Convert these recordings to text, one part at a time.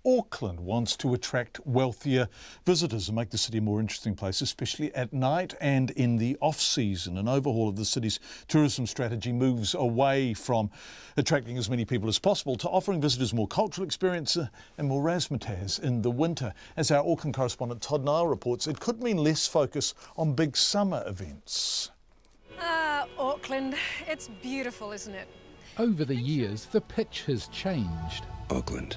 Auckland wants to attract wealthier visitors and make the city a more interesting place, especially at night and in the off-season. An overhaul of the city's tourism strategy moves away from attracting as many people as possible to offering visitors more cultural experience and more razzamatazz in the winter. As our Auckland correspondent Todd Nile reports, it could mean less focus on big summer events. Auckland, it's beautiful, isn't it? Over the years, the pitch has changed. Auckland.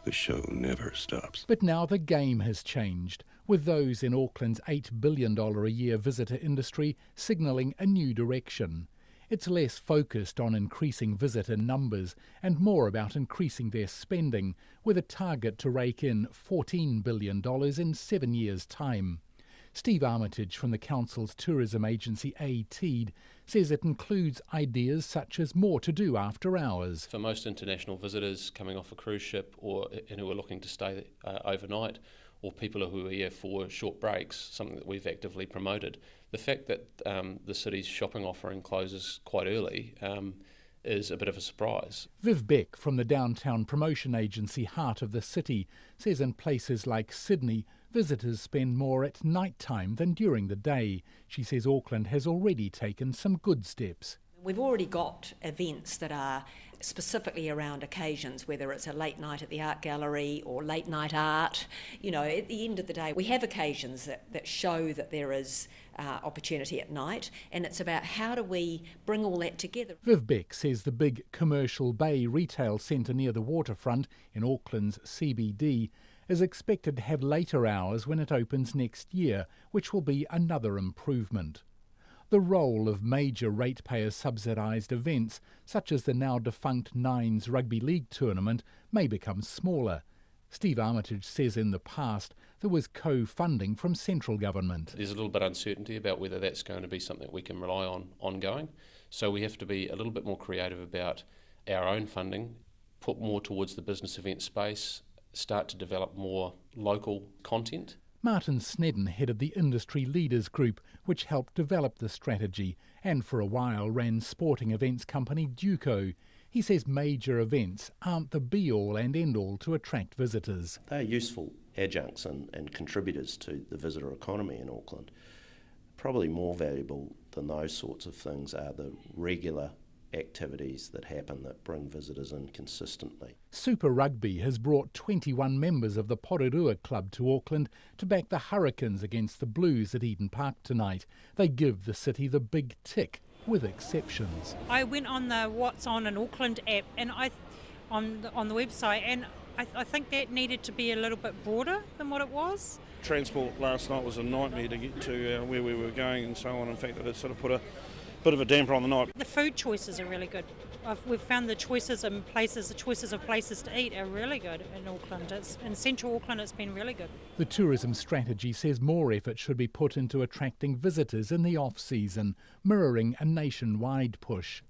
The show never stops. But now the game has changed, with those in Auckland's $8 billion a year visitor industry signalling a new direction. It's less focused on increasing visitor numbers and more about increasing their spending, with a target to rake in $14 billion in 7 years' time. Steve Armitage from the council's tourism agency ATEED says it includes ideas such as more to do after hours. For most international visitors coming off a cruise ship and who are looking to stay overnight, or people who are here for short breaks, something that we've actively promoted, the fact that the city's shopping offering closes quite early is a bit of a surprise. Viv Beck from the downtown promotion agency Heart of the City says in places like Sydney, visitors spend more at night time than during the day. She says Auckland has already taken some good steps. We've already got events that are specifically around occasions, whether it's a late night at the art gallery or late night art. You know, at the end of the day, we have occasions that show that there is opportunity at night, and it's about how do we bring all that together. Viv Beck says the big Commercial Bay retail centre near the waterfront in Auckland's CBD is expected to have later hours when it opens next year, which will be another improvement. The role of major ratepayer subsidised events, such as the now defunct Nines Rugby League tournament, may become smaller. Steve Armitage says in the past there was co-funding from central government. There's a little bit of uncertainty about whether that's going to be something we can rely on ongoing, so we have to be a little bit more creative about our own funding, put more towards the business event space, start to develop more local content. Martin Snedden headed the industry leaders group, which helped develop the strategy and for a while ran sporting events company Duco. He says major events aren't the be-all and end-all to attract visitors. They're useful adjuncts and contributors to the visitor economy in Auckland. Probably more valuable than those sorts of things are the regular activities that happen that bring visitors in consistently. Super Rugby has brought 21 members of the Porirua Club to Auckland to back the Hurricanes against the Blues at Eden Park tonight. They give the city the big tick, with exceptions. I went on the What's On in Auckland app and on the website, and I think that needed to be a little bit broader than what it was. Transport last night was a nightmare to get to where we were going and so on. In fact, it sort of put a bit of a damper on the night. The food choices are really good. We've found the choices of places to eat are really good in Auckland. In central Auckland it's been really good. The tourism strategy says more effort should be put into attracting visitors in the off-season, mirroring a nationwide push.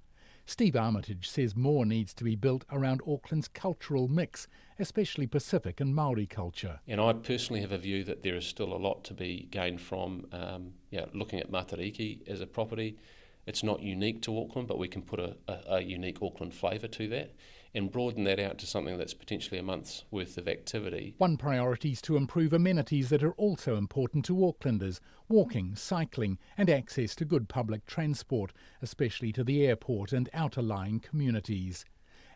Steve Armitage says more needs to be built around Auckland's cultural mix, especially Pacific and Māori culture. And I personally have a view that there is still a lot to be gained from looking at Matariki as a property. It's not unique to Auckland, but we can put a unique Auckland flavour to that and broaden that out to something that's potentially a month's worth of activity. One priority is to improve amenities that are also important to Aucklanders: walking, cycling and access to good public transport, especially to the airport and outer-lying communities.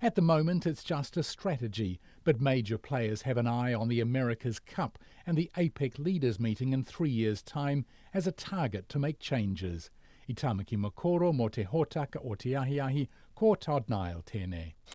At the moment it's just a strategy, but major players have an eye on the America's Cup and the APEC leaders meeting in 3 years' time as a target to make changes. I tamaki makoro mo te hōtaka o te ahiahi, ko Todd Nile tēnei.